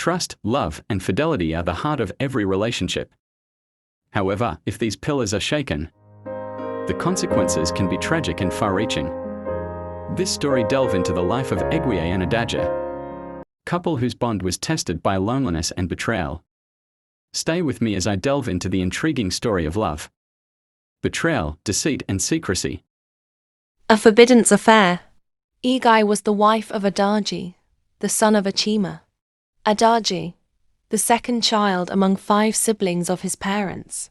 trust, love, and fidelity are the heart of every relationship. However, if these pillars are shaken, the consequences can be tragic and far-reaching. This story delves into the life of Eguye and Karim, couple whose bond was tested by loneliness and betrayal. Stay with me as I delve into the intriguing story of love, betrayal, deceit, and secrecy. A forbidden affair. Eguye was the wife of Karim, the son of Chima. Karim, the second child among 5 siblings of his parents,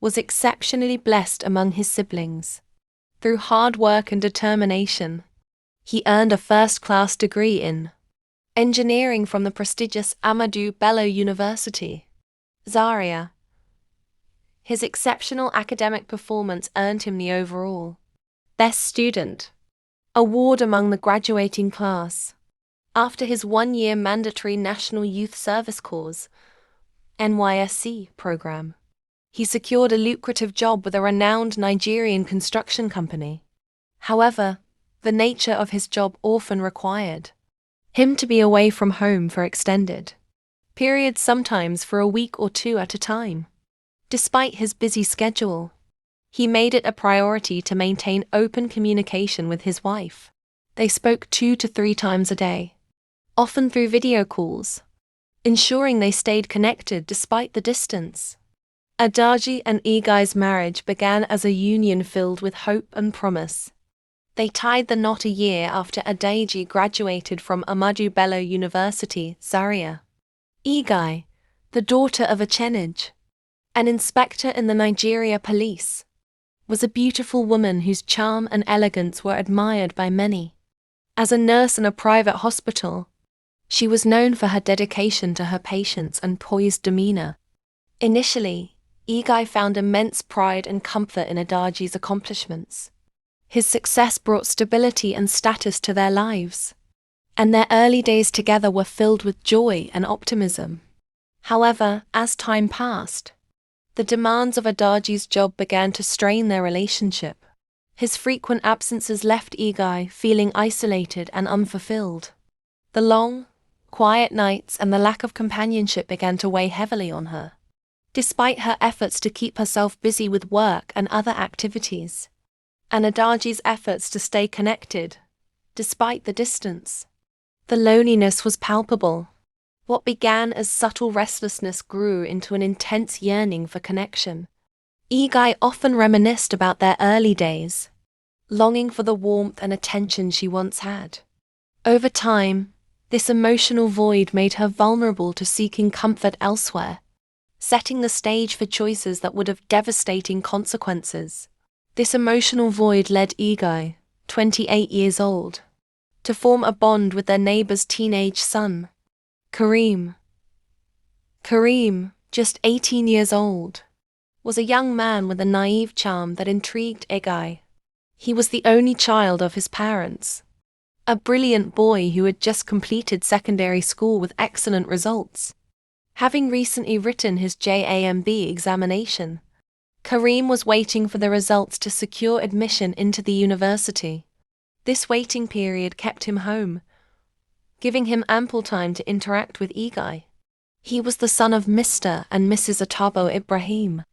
was exceptionally blessed among his siblings. Through hard work and determination, he earned a first-class degree in engineering from the prestigious Ahmadu Bello University, Zaria. His exceptional academic performance earned him the overall Best Student award among the graduating class. After his 1-year mandatory National Youth Service Corps (NYSC) program, he secured a lucrative job with a renowned Nigerian construction company. However, the nature of his job often required him to be away from home for extended periods, sometimes for a week or 2 at a time. Despite his busy schedule, he made it a priority to maintain open communication with his wife. They spoke 2 to 3 times a day, often through video calls, ensuring they stayed connected despite the distance. Karim and Eguye's marriage began as a union filled with hope and promise. They tied the knot a year after Karim graduated from Ahmadu Bello University, Zaria. Eguye, the daughter of a Chenage, an inspector in the Nigeria police, was a beautiful woman whose charm and elegance were admired by many. As a nurse in a private hospital, she was known for her dedication to her patients and poised demeanor. Initially, Eguye found immense pride and comfort in Karim's accomplishments. His success brought stability and status to their lives, and their early days together were filled with joy and optimism. However, as time passed, the demands of Karim's job began to strain their relationship. His frequent absences left Eguye feeling isolated and unfulfilled. The long, quiet nights and the lack of companionship began to weigh heavily on her. Despite her efforts to keep herself busy with work and other activities, and Karim's efforts to stay connected, despite the distance, the loneliness was palpable. What began as subtle restlessness grew into an intense yearning for connection. Eguye often reminisced about their early days, longing for the warmth and attention she once had. Over time, this emotional void made her vulnerable to seeking comfort elsewhere, setting the stage for choices that would have devastating consequences. This emotional void led Eguye, 28 years old, to form a bond with their neighbor's teenage son, Karim. Karim, just 18 years old, was a young man with a naive charm that intrigued Eguye. He was the only child of his parents, a brilliant boy who had just completed secondary school with excellent results. Having recently written his JAMB examination, Karim was waiting for the results to secure admission into the university. This waiting period kept him home, giving him ample time to interact with Eguye. He was the son of Mr. and Mrs. Atabo Ibrahim.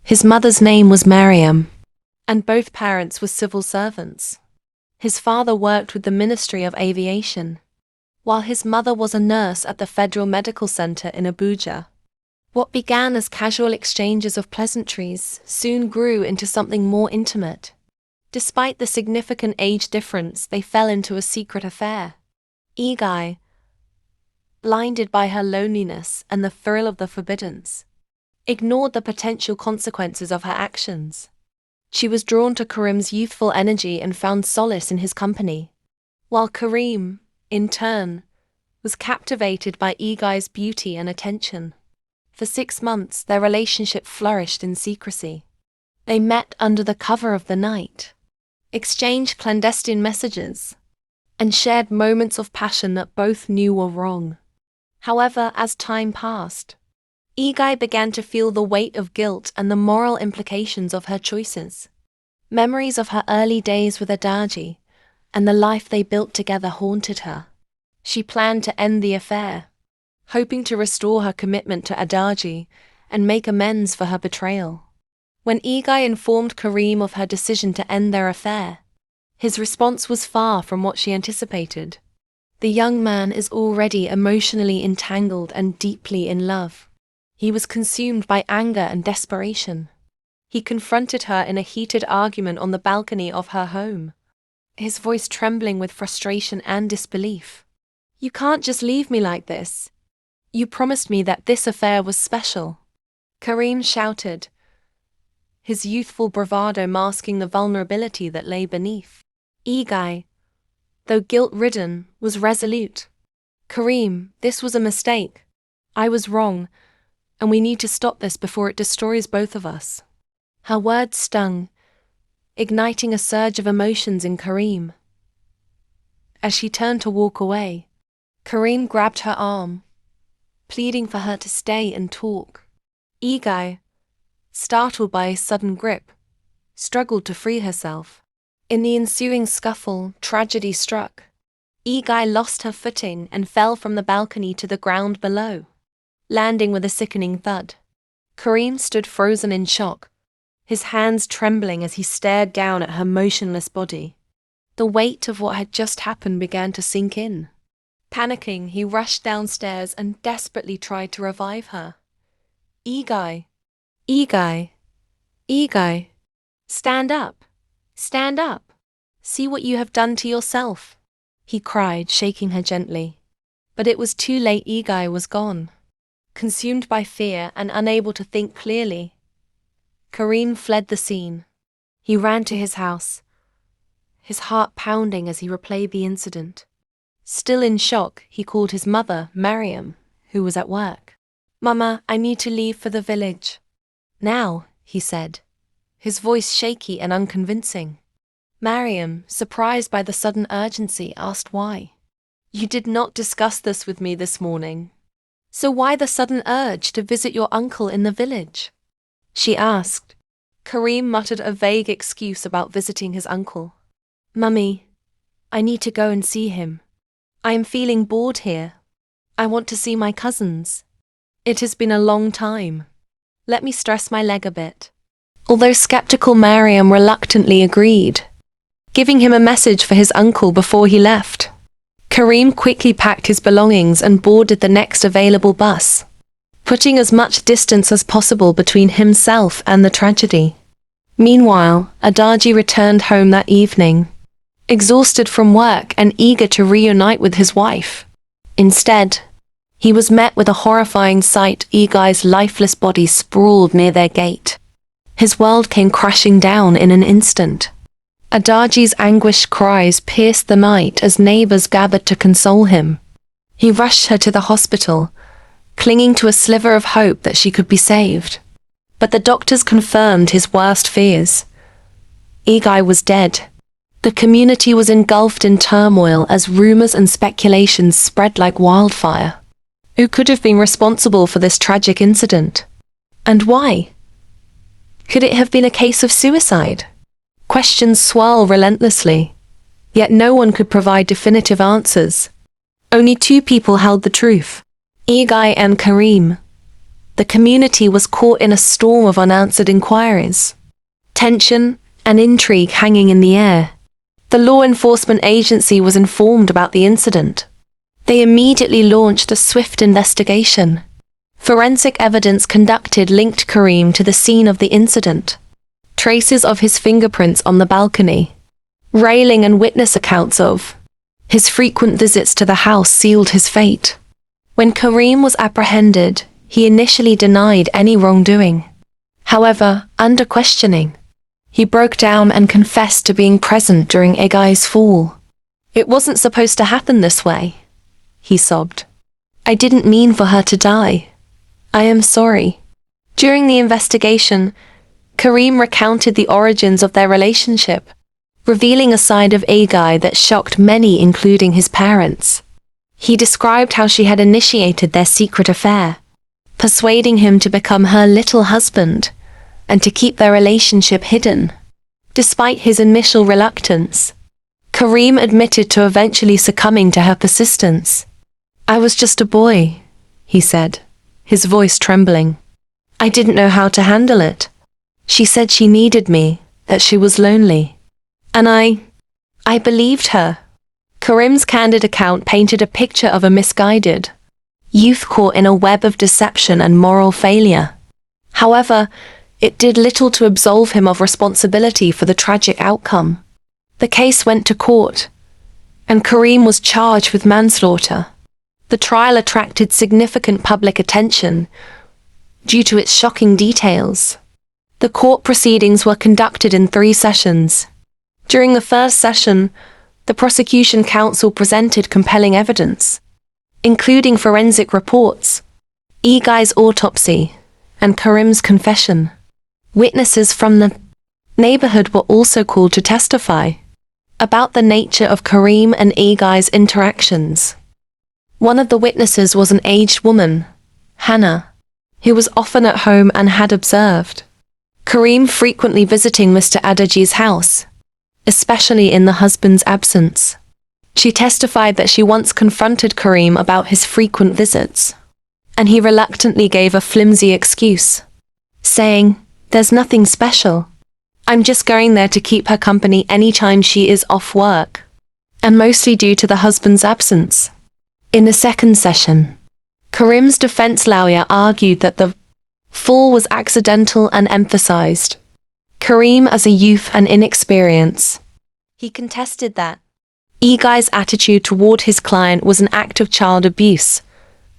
His mother's name was Mariam, and both parents were civil servants. His father worked with the Ministry of Aviation, while his mother was a nurse at the Federal Medical Center in Abuja. What began as casual exchanges of pleasantries soon grew into something more intimate. Despite the significant age difference, they fell into a secret affair. Eguye, blinded by her loneliness and the thrill of the forbiddance, ignored the potential consequences of her actions. She was drawn to Karim's youthful energy and found solace in his company, while Karim, in turn, was captivated by Eguye's beauty and attention. For 6 months, their relationship flourished in secrecy. They met under the cover of the night, exchanged clandestine messages, and shared moments of passion that both knew were wrong. However, as time passed, Eguye began to feel the weight of guilt and the moral implications of her choices. Memories of her early days with Karim and the life they built together haunted her. She planned to end the affair, hoping to restore her commitment to Adaji and make amends for her betrayal. When Eguye informed Karim of her decision to end their affair, his response was far from what she anticipated. The young man is already emotionally entangled and deeply in love. He was consumed by anger and desperation. He confronted her in a heated argument on the balcony of her home, his voice trembling with frustration and disbelief. "You can't just leave me like this. You promised me that this affair was special," Karim shouted, his youthful bravado masking the vulnerability that lay beneath. Eguye, though guilt-ridden, was resolute. "Karim, this was a mistake. I was wrong, and we need to stop this before it destroys both of us." Her words stung, igniting a surge of emotions in Karim. As she turned to walk away, Karim grabbed her arm, pleading for her to stay and talk. Eguye, startled by his sudden grip, struggled to free herself. In the ensuing scuffle, tragedy struck. Eguye lost her footing and fell from the balcony to the ground below, landing with a sickening thud. Karim stood frozen in shock, his hands trembling as he stared down at her motionless body. The weight of what had just happened began to sink in. Panicking, he rushed downstairs and desperately tried to revive her. "Eguye, Eguye, Eguye, stand up, stand up. See what you have done to yourself," he cried, shaking her gently. But it was too late. Eguye was gone. Consumed by fear and unable to think clearly, Karim fled the scene. He ran to his house, his heart pounding as he replayed the incident. Still in shock, he called his mother, Mariam, who was at work. "Mama, I need to leave for the village." "Now," he said, his voice shaky and unconvincing. Mariam, surprised by the sudden urgency, asked why. "You did not discuss this with me this morning. So why the sudden urge to visit your uncle in the village?" she asked. Karim muttered a vague excuse about visiting his uncle. "Mummy, I need to go and see him. I am feeling bored here. I want to see my cousins. It has been a long time. Let me stress my leg a bit." Although skeptical, Mariam reluctantly agreed, giving him a message for his uncle before he left. Karim quickly packed his belongings and boarded the next available bus, putting as much distance as possible between himself and the tragedy. Meanwhile, Adaji returned home that evening, exhausted from work and eager to reunite with his wife. Instead, he was met with a horrifying sight: Eguye's lifeless body sprawled near their gate. His world came crashing down in an instant. Adaji's anguished cries pierced the night as neighbors gathered to console him. He rushed her to the hospital, clinging to a sliver of hope that she could be saved. But the doctors confirmed his worst fears. Eguye was dead. The community was engulfed in turmoil as rumors and speculations spread like wildfire. Who could have been responsible for this tragic incident? And why? Could it have been a case of suicide? Questions swirl relentlessly, yet no one could provide definitive answers. Only two people held the truth: Eguye and Karim. The community was caught in a storm of unanswered inquiries, tension and intrigue hanging in the air. The law enforcement agency was informed about the incident. They immediately launched a swift investigation. Forensic evidence conducted linked Karim to the scene of the incident. Traces of his fingerprints on the balcony, railing, and witness accounts of his frequent visits to the house sealed his fate. When Karim was apprehended, he initially denied any wrongdoing. However, under questioning, he broke down and confessed to being present during Eguye's fall. "It wasn't supposed to happen this way," he sobbed. "I didn't mean for her to die. I am sorry." During the investigation, Karim recounted the origins of their relationship, revealing a side of Eguye that shocked many, including his parents. He described how she had initiated their secret affair, persuading him to become her little husband and to keep their relationship hidden. Despite his initial reluctance, Karim admitted to eventually succumbing to her persistence. "I was just a boy," he said, his voice trembling. I didn't know how to handle it. She said she needed me, that she was lonely. And I believed her. Karim's candid account painted a picture of a misguided youth caught in a web of deception and moral failure. However, it did little to absolve him of responsibility for the tragic outcome. The case went to court, and Karim was charged with manslaughter. The trial attracted significant public attention due to its shocking details. The court proceedings were conducted in 3 sessions. During the first session, the prosecution counsel presented compelling evidence, including forensic reports, Eguye's autopsy, and Karim's confession. Witnesses from the neighborhood were also called to testify about the nature of Karim and Eguye's interactions. One of the witnesses was an aged woman, Hannah, who was often at home and had observed Karim frequently visiting Mr. Adaji's house, especially in the husband's absence. She testified that she once confronted Karim about his frequent visits, and he reluctantly gave a flimsy excuse, saying, "There's nothing special. I'm just going there to keep her company anytime she is off work," and mostly due to the husband's absence. In the second session, Karim's defense lawyer argued that the fall was accidental and emphasized Karim as a youth and inexperience. He contested that Eguye's attitude toward his client was an act of child abuse,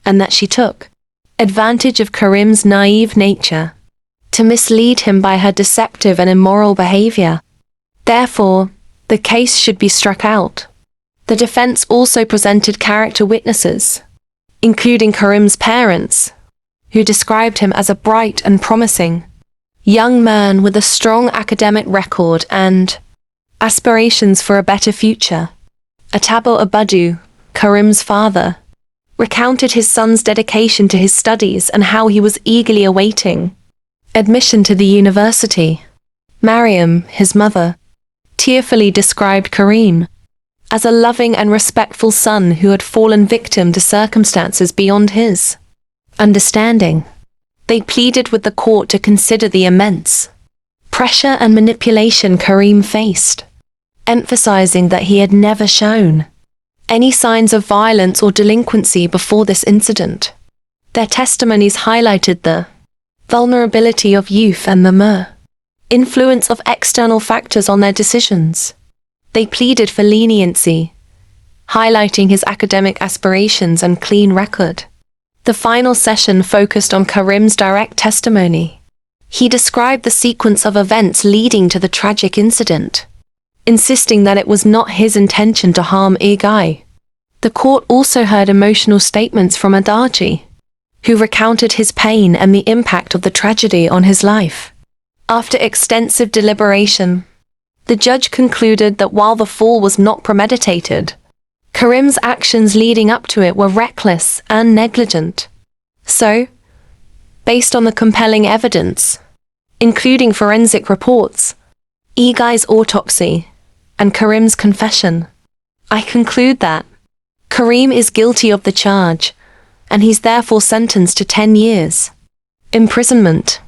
and that she took advantage of Karim's naive nature to mislead him by her deceptive and immoral behavior. Therefore, the case should be struck out. The defense also presented character witnesses, including Karim's parents, who described him as a bright and promising young man with a strong academic record and aspirations for a better future. Atabo Abadu, Karim's father, recounted his son's dedication to his studies and how he was eagerly awaiting admission to the university. Mariam, his mother, tearfully described Karim as a loving and respectful son who had fallen victim to circumstances beyond his understanding. They pleaded with the court to consider the immense pressure and manipulation Karim faced, emphasizing that he had never shown any signs of violence or delinquency before this incident. Their testimonies highlighted the vulnerability of youth and the influence of external factors on their decisions. They pleaded for leniency, highlighting his academic aspirations and clean record. The final session focused on Karim's direct testimony. He described the sequence of events leading to the tragic incident, insisting that it was not his intention to harm Eguye. The court also heard emotional statements from Adaji, who recounted his pain and the impact of the tragedy on his life. After extensive deliberation, the judge concluded that while the fall was not premeditated, Karim's actions leading up to it were reckless and negligent. So, based on the compelling evidence, including forensic reports, Eguye's autopsy, and Karim's confession, I conclude that Karim is guilty of the charge, and he's therefore sentenced to 10 years imprisonment.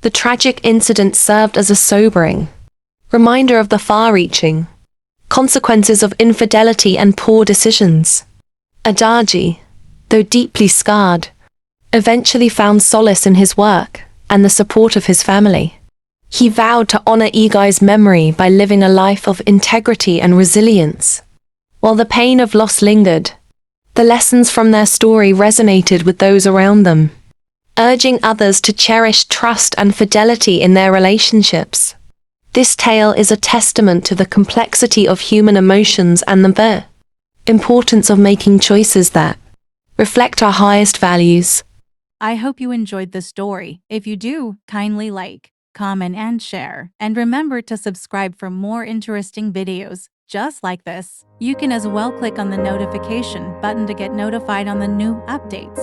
The tragic incident served as a sobering reminder of the far-reaching consequences of infidelity and poor decisions. Adaji, though deeply scarred, eventually found solace in his work and the support of his family. He vowed to honor Eguye's memory by living a life of integrity and resilience. While the pain of loss lingered, the lessons from their story resonated with those around them, urging others to cherish trust and fidelity in their relationships. This tale is a testament to the complexity of human emotions and the importance of making choices that reflect our highest values. I hope you enjoyed the story. If you do, kindly like, comment, and share. And remember to subscribe for more interesting videos just like this. You can as well click on the notification button to get notified on the new updates.